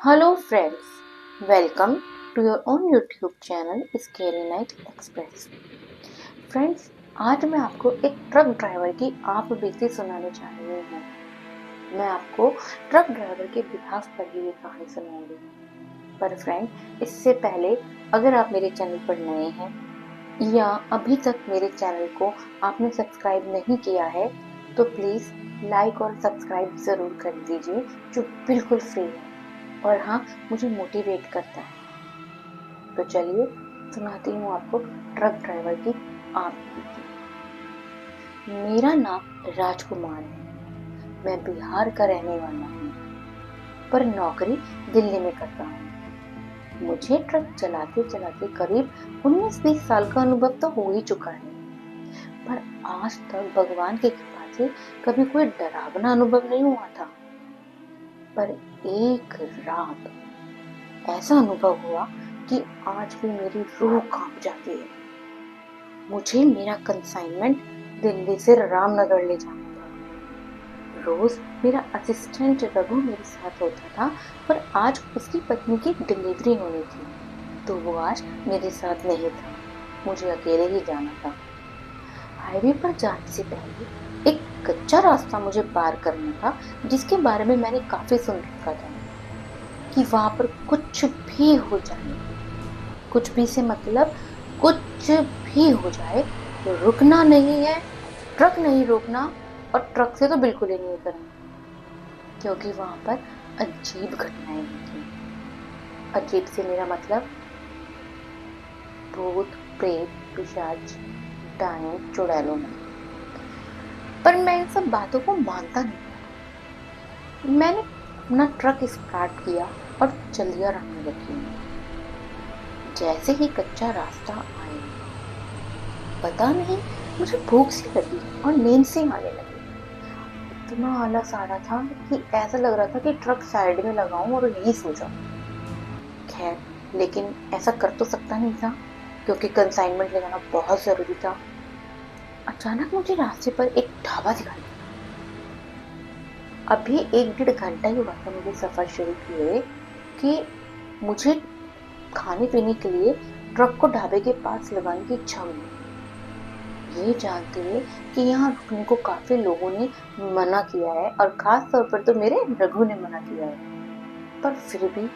Hello friends, welcome to your own YouTube channel Scary Night Express। Friends, आज मैं आपको एक ट्रक ड्राइवर की आप बीती सुनाने जा रही हूँ। मैं आपको ट्रक ड्राइवर के बिहाफ पर ही ये कहानी सुनाऊंगी। पर फ्रेंड, इससे पहले अगर आप मेरे चैनल पर नए हैं या अभी तक मेरे चैनल को आपने सब्सक्राइब नहीं किया है तो प्लीज लाइक और सब्सक्राइब जरूर कर दीजिए, जो बिल्कुल फ्री है और हाँ, मुझे मोटिवेट करता है। तो चलिए सुनाती हूँ आपको ट्रक ड्राइवर की आप बीती। मेरा नाम राजकुमार है। मैं बिहार का रहने वाला हूँ, पर नौकरी दिल्ली में करता हूँ। मुझे ट्रक चलाते चलाते करीब 19-20 साल का अनुभव तो हो ही चुका है, पर आज तक भगवान की कृपा से कभी कोई डरावना अनुभव नहीं हुआ था। पर एक रात ऐसा अनुभव हुआ कि आज भी मेरी रूह कांप जाती है। मुझे मेरा कंसाइनमेंट दिल्ली से रामनगर ले जाना था। रोज मेरा असिस्टेंट रघु मेरे साथ होता था, पर आज उसकी पत्नी की डिलीवरी होनी थी, तो वो आज मेरे साथ नहीं था। मुझे अकेले ही जाना था। हाईवे पर जाने से पहले एक कच्चा रास्ता मुझे पार करना था, जिसके बारे में मैंने काफी सुन रखा था कि वहां पर कुछ भी हो जाए, कुछ भी से मतलब कुछ भी हो जाए तो रुकना नहीं है, ट्रक नहीं रोकना, और ट्रक से तो बिल्कुल ही नहीं करना, क्योंकि वहां पर अजीब घटनाएं होती। अजीब से मेरा मतलब भूत, प्रेत, पिशाच, डायन, चुड़ैलों में। पर मैं इन सब बातों को मानता नहीं। मैंने अपना ट्रक स्टार्ट किया और चलिया रहने लगी। जैसे ही कच्चा रास्ता आया, पता नहीं मुझे भूख सी लगी और नींद सी आने लगी। इतना आलस आ रहा था कि ऐसा लग रहा था कि ट्रक साइड में लगाऊं और यहीं सो जाऊं। खैर, लेकिन ऐसा कर तो सकता नहीं था, क्योंकि कंसाइनमेंट ले जाना बहुत जरूरी था। अचानक मुझे रास्ते पर एक ढाबा दिखाई दिया। अभी 1-1.5 घंटा ही हुआ था मुझे सफर शुरू किए कि मुझे खाने पीने के लिए ट्रक को ढाबे के पास लगाने की इच्छा हुई, ये जानते हुए कि यहाँ रुकने को काफी लोगों ने मना किया है, और खास तौर पर तो मेरे रघु ने मना किया है। पर फिर भी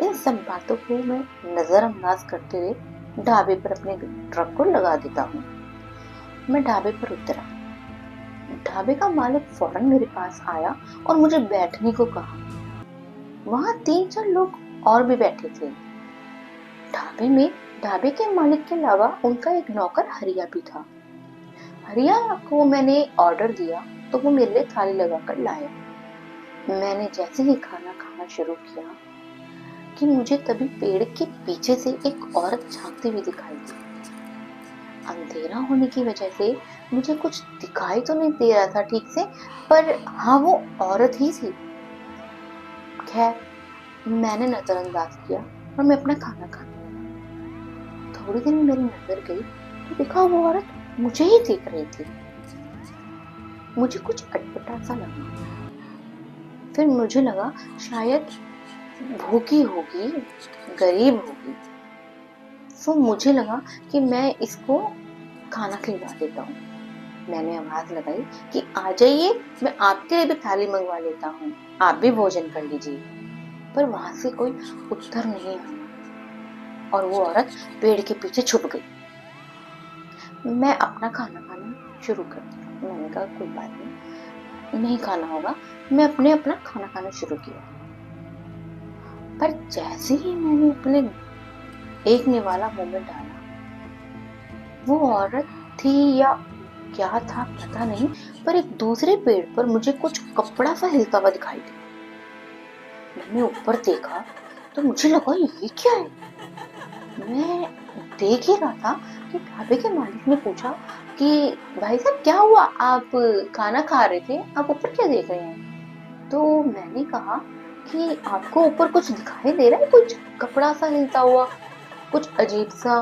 इन सब बातों को मैं नजरअंदाज करते हुए ढाबे पर अपने ट्रक को लगा देता हूँ। मैं ढाबे पर उतरा। ढाबे का मालिक फौरन मेरे पास आया और मुझे बैठने को कहा। वहां 3-4 लोग और भी बैठे थे। ढाबे में ढाबे के मालिक के अलावा उनका एक नौकर हरिया भी था। हरिया को मैंने ऑर्डर दिया तो वो मेरे लिए थाली लगाकर लाया। मैंने जैसे ही खाना खाना शुरू किया कि मुझे तभी पेड़ के पीछे से एक औरत झांकती हुई दिखाई दी। अंधेरा होने की वजह से मुझे कुछ दिखाई तो नहीं दे रहा था ठीक से, पर हाँ, वो औरत ही थी। खैर, मैंने नजरअंदाज किया और मैं अपना खाना खाने लगा। थोड़ी देर में मेरी नजर गई तो देखा वो औरत मुझे ही देख रही थी। मुझे कुछ अटपटा सा लगा। फिर मुझे लगा शायद भूखी होगी, गरीब होगी। तो मुझे लगा कि मैं इसको खाना खिलवा देता हूँ। मैंने आवाज लगाई कि आ जाइए, मैं आपके लिए भी थाली मंगवा लेता हूँ, आप भी भोजन कर लीजिए। पर वहां से कोई उत्तर नहीं आया और वो औरत पेड़ के पीछे छुप गई। मैं अपना खाना खाना शुरू कर दिया। मैंने कहा कोई बात नहीं खाना होगा। मैं अपना खाना खाना शुरू किया। पर जैसे ही मैंने अपने एक निवाला मुंह में डाला, वो औरत थी या क्या था पता नहीं, पर एक दूसरे पेड़ पर मुझे कुछ कपड़ा सा हिलता हुआ दिखाई दिया। मैंने ऊपर देखा तो मुझे लगा ये क्या है। मैं देख ही रहा था कि ढाबे के मालिक ने पूछा कि भाई साहब क्या हुआ, आप खाना खा रहे थे, आप ऊपर क्या देख रहे हैं। तो मैंने कहा कि आपको ऊपर कुछ दिखाई दे रहा है, कुछ कपड़ा सा हिलता हुआ, कुछ अजीब सा।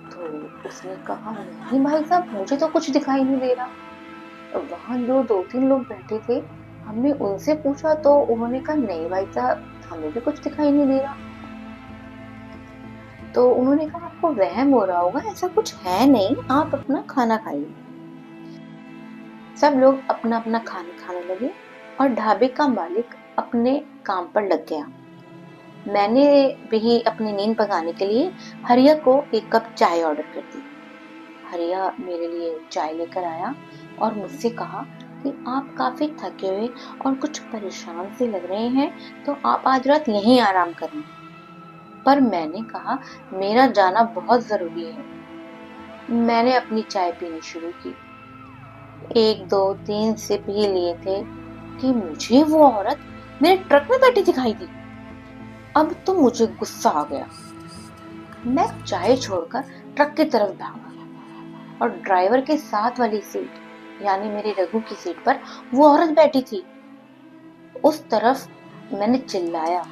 तो उसने कहा नहीं भाई साहब, मुझे तो कुछ दिखाई नहीं दे रहा। वहां जो 2-3 लोग बैठे थे, हमने उनसे पूछा तो उन्होंने कहा नहीं भाई साहब, हमें भी कुछ दिखाई नहीं दे रहा। तो उन्होंने कहा आपको वहम हो रहा होगा, ऐसा कुछ है नहीं, आप अपना खाना खाइए। सब लोग अपना अपना खाना खाने लगे और ढाबे का मालिक अपने काम पर लग गया। मैंने भी अपनी नींद भगाने के लिए हरिया को एक कप चाय ऑर्डर कर दी। हरिया मेरे लिए चाय लेकर आया और मुझसे कहा कि आप काफी थके हुए और कुछ परेशान से लग रहे हैं, तो आप आज रात यहीं आराम करें। पर मैंने कहा मेरा जाना बहुत जरूरी है। मैंने अपनी चाय पीनी शुरू की। 1 2 3 सिप ही लिए थे कि मुझे वो औरत मेरे ट्रक में बैठी दिखाई दी। अब तो मुझे गुस्सा आ गया। मैं चाय छोड़कर ट्रक की तरफ भागा और ड्राइवर के साथ वाली सीट यानी मेरे रघु की सीट पर वो औरत बैठी थी। उस तरफ मैंने चिल्लाया,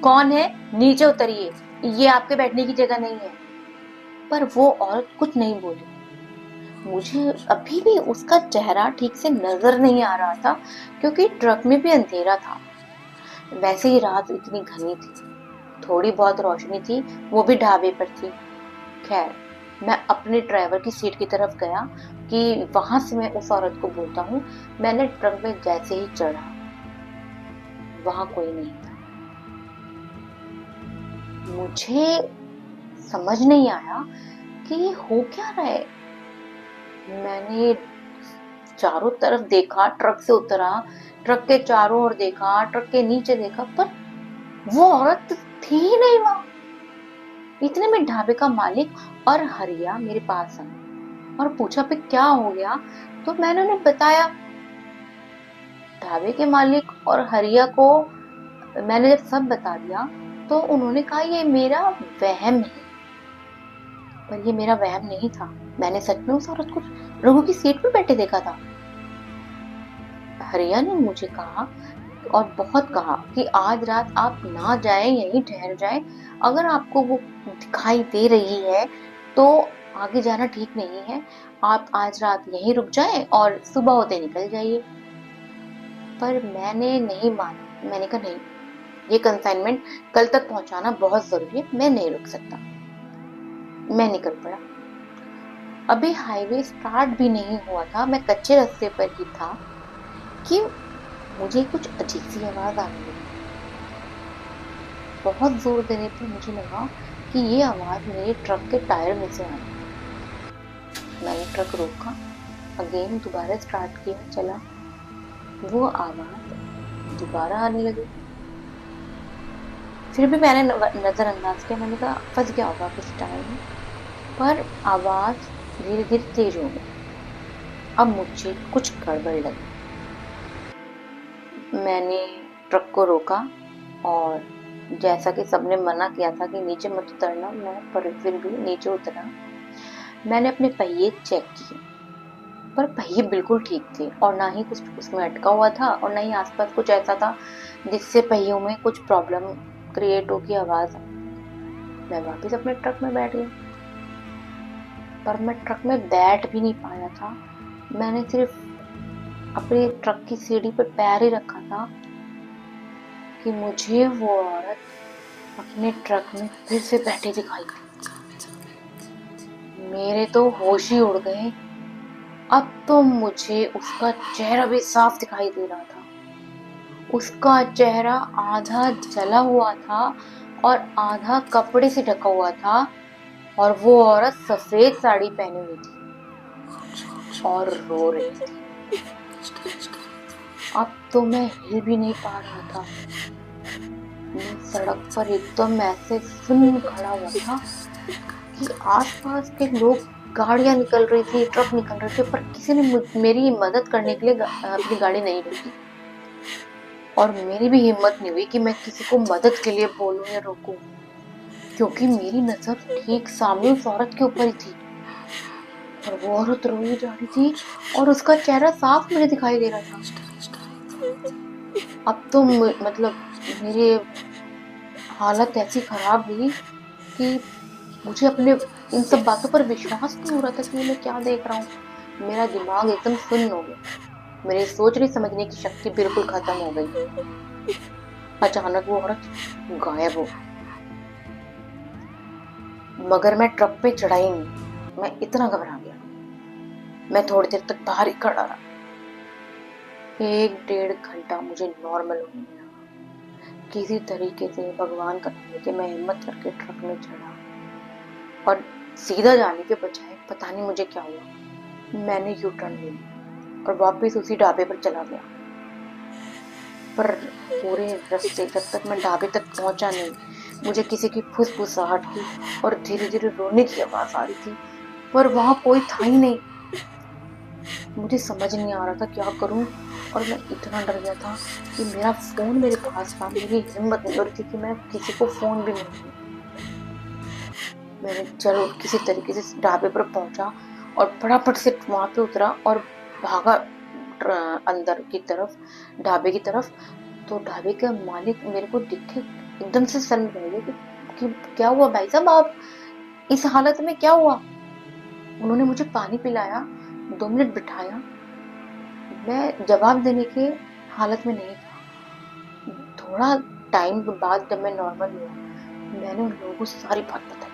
कौन है, नीचे उतरिए, ये आपके बैठने की जगह नहीं है। पर वो औरत कुछ नहीं बोली। मुझे अभी भी उसका चेहरा ठीक से नजर नहीं आ रहा था क्योंकि ट्रक में भी अंधेरा था। वैसे ही रात इतनी घनी थी, थोड़ी बहुत रोशनी थी, वो भी ढाबे पर थी। खैर, मैं अपने ड्राइवर की सीट की तरफ गया कि वहां से मैं उस औरत को बोलता हूँ। मैंने ट्रक में जैसे ही चढ़ा, वहां कोई नहीं था। मुझे समझ नहीं आया कि ये हो क्या रहा है। मैंने चारों तरफ देखा, ट्रक से उतरा, ट्रक के चारों ओर देखा, ट्रक के नीचे देखा, पर वो औरत थी ही नहीं वहां। इतने में ढाबे का मालिक और हरिया मेरे पास आए और पूछा पे क्या हो गया। तो मैंने उन्हें बताया। ढाबे के मालिक और हरिया को मैंने जब सब बता दिया तो उन्होंने कहा ये मेरा वहम है। पर ये मेरा वहम नहीं था। मैंने सच में उस औरत को रघु की सीट पर बैठे देखा था। हरिया ने मुझे कहा और बहुत कहा कि आज रात आप ना जाएं, यहीं ठहर जाएं। अगर आपको वो दिखाई दे रही है तो आगे जाना ठीक नहीं है। आप आज रात यहीं रुक जाएं और सुबह होते निकल जाइए। पर मैंने नहीं माना। मैंने कहा नहीं, ये कंसाइनमेंट कल तक पहुंचाना बहुत जरूरी है, मैं नहीं रुक सकता। मैं निकल पड़ा। अभी हाईवे स्टार्ट भी नहीं हुआ था, मैं कच्चे रास्ते पर ही था कि मुझे कुछ अजीब सी आवाज आने लगी। बहुत जोर देने पर मुझे लगा कि ये आवाज मेरे ट्रक के टायर में से आ रही। मैंने ट्रक रोका, अगेन दोबारा स्टार्ट किया, चला। वो आवाज दोबारा आने लगी। फिर भी मैंने नजरअंदाज किया। मैंने कहा फंस गया होगा कुछ टायर में। पर आवाज धीरे धीरे तेज हो गई। अब मुझे कुछ गड़बड़ लगी। मैंने ट्रक को रोका और जैसा कि सबने मना किया था कि नीचे मत उतरना, मैं पर फिर भी नीचे उतरा। मैंने अपने पहिए चेक किए, पर पहिए बिल्कुल ठीक थे और ना ही कुछ उसमें अटका हुआ था और ना ही आसपास कुछ ऐसा था जिससे पहियों में कुछ प्रॉब्लम क्रिएट हो की आवाज। मैं वापस अपने ट्रक में बैठ गई। पर मैं ट्रक में बैठ भी नहीं पाया था। मैंने सिर्फ अपने ट्रक की सीढ़ी पर पैर ही रखा था कि मुझे वो औरत अपने ट्रक में फिर से बैठी दिखाई दी। मेरे तो होश ही उड़ गए। अब तो मुझे उसका चेहरा भी साफ दिखाई दे रहा था। उसका चेहरा आधा जला हुआ था और आधा कपड़े से ढका हुआ था और वो औरत सफेद साड़ी पहनी हुई थी और रो रही थी। अब तो मैं हिल भी नहीं पा रहा था। मैं सड़क पर एकदम ऐसे सुन्न खड़ा हुआ था कि आसपास के लोग, गाड़ियां निकल रही थी, ट्रक निकल रहे थे, पर किसी ने मेरी मदद करने के लिए अपनी गाड़ी नहीं रोकी। और मेरी भी हिम्मत नहीं हुई कि मैं किसी को मदद के लिए बोलूं या रोकूं, क्योंकि मेरी नजर ठीक सामने उस औरत के ऊपर ही थी और वो औरत रोई जा रही थी और उसका चेहरा साफ मुझे दिखाई दे रहा था। अब तो मतलब मेरी हालत ऐसी खराब हुई कि मुझे अपने इन सब बातों पर विश्वास नहीं हो रहा था कि मैं क्या देख रहा हूँ। मेरा दिमाग एकदम सुन्न हो गया। मेरी सोचने समझने की शक्ति बिल्कुल खत्म हो गई। अचानक वो औरत गायब हो गई। मगर मैं ट्रक पे चढ़ा ही नहीं, मैं इतना घबरा गया। मैं थोड़ी देर तक बाहर ही खड़ा रहा। 1 डेढ़ घंटा मुझे नॉर्मल होने में लगा। किसी तरीके से भगवान का नाम लेके मैं हिम्मत करके ट्रक में चढ़ा और सीधा जाने के बजाय पता नहीं मुझे क्या हुआ, मैंने यू टर्न ले लिया और वापस उसी ढाबे पर चला गया। पर पूरे रास्ते जब तक मैं ढाबे तक पहुंचा नहीं, मुझे किसी की फुसफुसाहट की और धीरे धीरे रोने की आवाज आ रही थी, पर वहां कोई था ही नहीं। मुझे समझ नहीं आ रहा था क्या करूं, और मैं इतना डर गया था कि मेरा फोन मेरे पास था। मेरी हिम्मत नहीं हो रही थी कि मैं किसी को फोन भी नहीं करूं। मैंने चलो किसी तरीके से ढाबे पर पहुंचा और फटाफट से वहां पे उतरा और भागा अंदर की तरफ, ढाबे की तरफ। तो ढाबे का मालिक मेरे को दिखे, एकदम से शर्म रह गया कि क्या हुआ भाई साहब, आप इस हालत में क्या हुआ। उन्होंने मुझे पानी पिलाया, 2 मिनट बिठाया। मैं जवाब देने के हालत में नहीं था। थोड़ा टाइम बाद जब मैं नॉर्मल हुआ, मैंने उन लोगों को सारी बात बताई।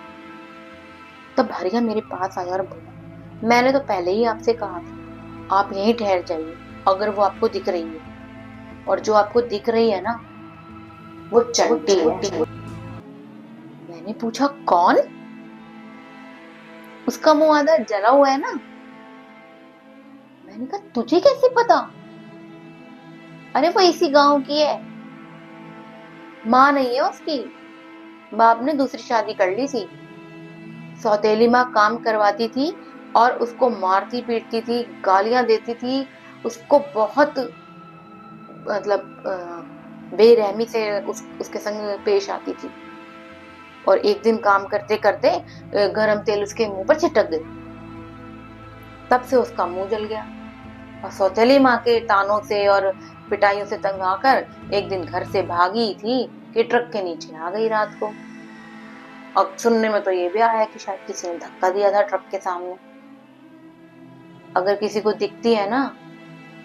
तब हरिया मेरे पास आया और बोला, मैंने तो पहले ही आपसे कहा था आप यहीं ठहर जाइए अगर वो आपको दिख रही है, और जो आपको दिख रही है ना वो चंटी है। मैंने पूछा कौन? उसका मुंह आधा जला हुआ है ना। मैंने कहा तुझे कैसे पता? अरे वो इसी गांव की है, माँ नहीं है उसकी, बाप ने दूसरी शादी कर ली थी। सौतेली माँ काम करवाती थी और उसको मारती पीटती थी, गालियां देती थी, उसको बहुत मतलब बेरहमी से उसके संग पेश आती थी। और एक दिन काम करते करते गरम तेल उसके मुंह पर छिटक गई। तब से उसका मुंह जल गया और सौतेली माँ के तानों से और पिटाइयों से तंग आकर एक दिन घर से भागी थी कि ट्रक के नीचे आ गई रात को। अब सुनने में तो ये भी आया कि शायद किसी ने धक्का दिया था ट्रक के सामने। अगर किसी को दिखती है ना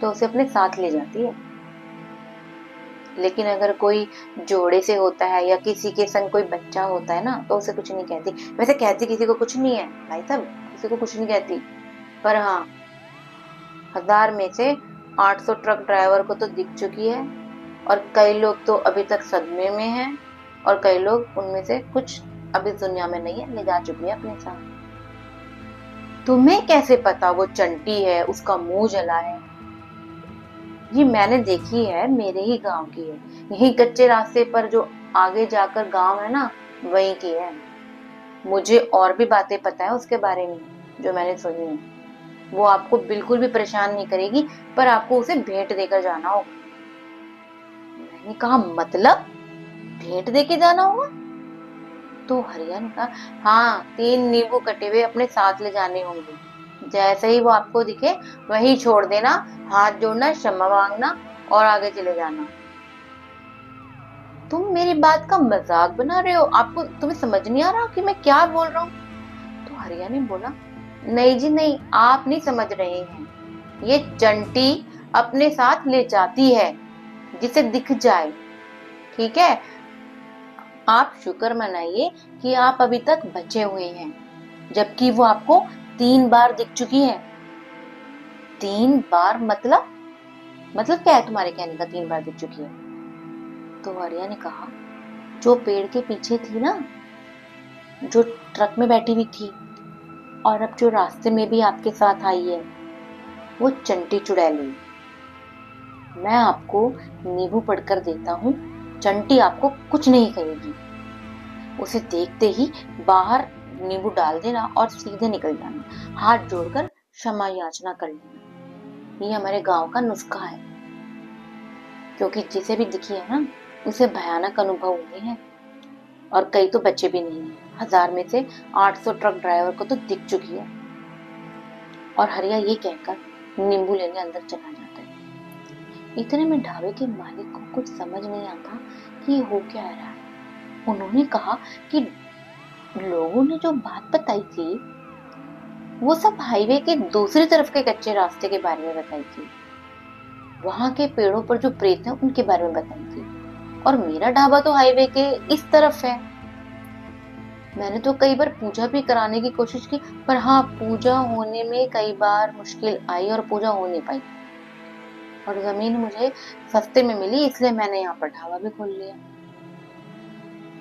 तो उसे अपने साथ ले जाती है, लेकिन अगर कोई जोड़े से होता है या किसी के संग कोई बच्चा होता है ना तो उसे कुछ नहीं कहती। वैसे कहती किसी को कुछ नहीं है भाई साहब, किसी को कुछ नहीं कहती। पर हाँ, 1000 में से 800 ट्रक ड्राइवर को तो दिख चुकी है, और कई लोग तो अभी तक सदमे में हैं, और कई लोग उनमें से कुछ अभी दुनिया में नहीं है, ले जा चुकी है अपने साथ। तुम्हें कैसे पता वो चंटी है, उसका मुंह जला है? ये मैंने देखी है, मेरे ही गांव की है। यही कच्चे रास्ते पर जो आगे जाकर गांव है ना, वहीं की है। मुझे और भी बातें पता है उसके बारे में जो मैंने सुनी है। वो आपको बिल्कुल भी परेशान नहीं करेगी, पर आपको उसे भेंट देकर जाना होगा। मैंने कहा मतलब भेंट देके जाना होगा? तो हरिया ने कहा हाँ, 3 नींबू कटे हुए अपने साथ ले जाने होंगे। जैसे ही वो आपको दिखे वहीं छोड़ देना, हाथ जोड़ना, क्षमा मांगना और आगे चले जाना। तुम मेरी बात का मजाक बना रहे हो? आपको तुम्हें समझ नहीं आ रहा कि मैं क्या बोल रहा हूँ? तो हरिया ने बोला, नहीं जी नहीं, आप नहीं समझ रहे हैं। ये चंटी अपने साथ ले जाती है जिसे दिख जाए, ठीक है? आप शुक्र मनाइए कि आप अभी तक बचे हुए हैं, जबकि वो आपको 3 बार दिख चुकी है। 3 बार मतलब क्या है तुम्हारे कहने का 3 बार दिख चुकी है? तो आर्या ने कहा, जो पेड़ के पीछे थी ना, जो ट्रक में बैठी हुई थी, और अब जो रास्ते में भी आपके साथ आई है, वो चंटी चुड़ैली। मैं आपको नींबू पढ़कर देता हूँ, चंटी आपको कुछ नहीं कहेगी। उसे देखते ही बाहर नींबू डाल देना और सीधे निकल जाना, हाथ जोड़कर क्षमा याचना कर लेना। ये हमारे गांव का नुस्खा है, क्योंकि जिसे भी दिखी है ना उसे भयानक अनुभव हुए हैं, और कई तो बच्चे भी नहीं है। 1000 में से 800 ट्रक ड्राइवर को तो दिख चुकी है। और हरिया ये कहकर नींबू लेने अंदर चला जाता है। इतने में ढाबे के मालिक को कुछ समझ नहीं आता कि ये हो क्या रहा है। उन्होंने कहा कि लोगों ने जो बात बताई थी वो सब हाईवे के दूसरी तरफ के कच्चे रास्ते के बारे में बताई थी। वहां के पेड़ों पर जो प्रेत हैं उनके बारे में बताई थी। और मेरा ढाबा तो हाईवे के इस तरफ है। मैंने तो कई बार पूजा भी कराने की कोशिश की, पर हाँ, पूजा होने में कई बार मुश्किल आई और पूजा हो नहीं पाई। और जमीन मुझे सस्ते में मिली, इसलिए मैंने यहाँ पर ढाबा भी खोल लिया।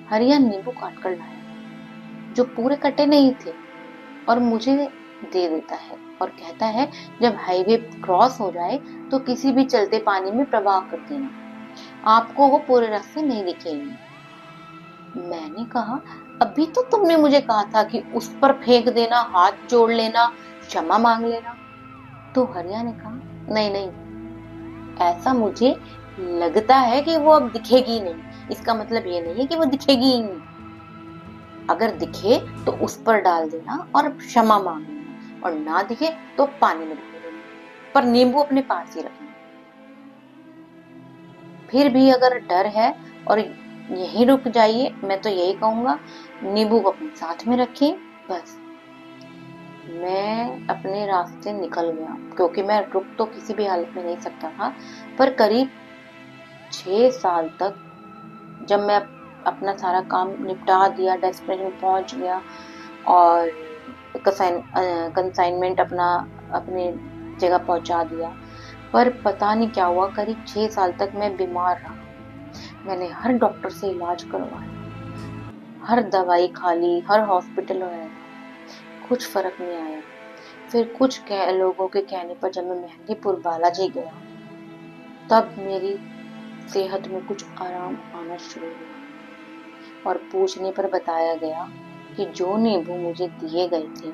हरिया नींबू काट कर लाया, जो पूरे कटे नहीं थे, और मुझे दे देता है और कहता है, जब हाईवे क्रॉस हो जाए तो किसी भी चलते पानी में प्रवाह कर देना, आपको वो पूरे रास्ते नहीं दिखेगी। मैंने कहा, अभी तो तुमने मुझे कहा था कि उस पर फेंक देना, हाथ जोड़ लेना, क्षमा मांग लेना। तो हरिया ने कहा, नहीं नहीं, ऐसा मुझे लगता है कि वो अब दिखेगी नहीं, इसका मतलब ये नहीं है कि वो दिखेगी ही नहीं। अगर दिखे तो उस पर डाल देना और क्षमा मांग लेना, और ना दिखे तो पानी में डाल देना, पर नींबू अपने पास ही रखना। फिर भी अगर डर है और यहीं रुक जाइए, मैं तो यही कहूंगा, नींबू को अपने साथ में रखिए बस। मैं अपने रास्ते निकल गया, क्योंकि मैं रुक तो किसी भी हालत में नहीं सकता था। पर करीब 6 साल तक, जब मैं अपना सारा काम निपटा दिया, डेस्टिनेशन पहुंच गया और कंसाइनमेंट अपना अपने जगह पहुंचा दिया, पर पता नहीं क्या हुआ, करीब 6 साल तक मैं बीमार रहा। मैंने हर डॉक्टर से इलाज करवाया, हर दवाई खा ली, हर हॉस्पिटल आया, कुछ फर्क नहीं आया। फिर कुछ लोगों के कहने पर जब मैं मेहंदीपुर बालाजी गया, तब मेरी सेहत में कुछ आराम आना शुरू हुआ, और पूछने पर बताया गया कि जो नींबू मुझे दिए गए थे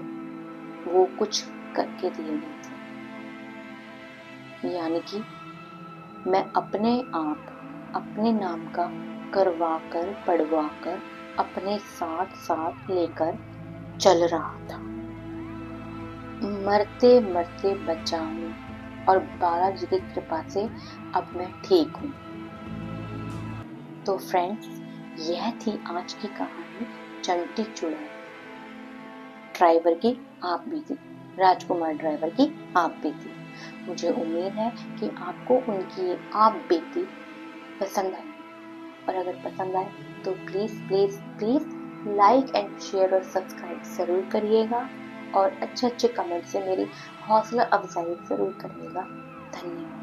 वो कुछ करके दिए गए थे, यानी कि मैं अपने आप अपने नाम का करवा कर पढ़वा कर अपने साथ साथ लेकर चल रहा था। मरते मरते बचा हूँ, और बालाजी की कृपा से अब मैं ठीक हूँ। तो फ्रेंड्स, यह थी आज की कहानी चंटी चुड़ैल ड्राइवर की आप बीती, राजकुमार ड्राइवर की आप बीती। मुझे उम्मीद है कि आपको उनकी आप बीती पसंद आई, और अगर पसंद आए तो please please please like and share और सब्सक्राइब जरूर करिएगा, और अच्छे अच्छे कमेंट से मेरी हौसला अफजाई जरूर करिएगा। धन्यवाद।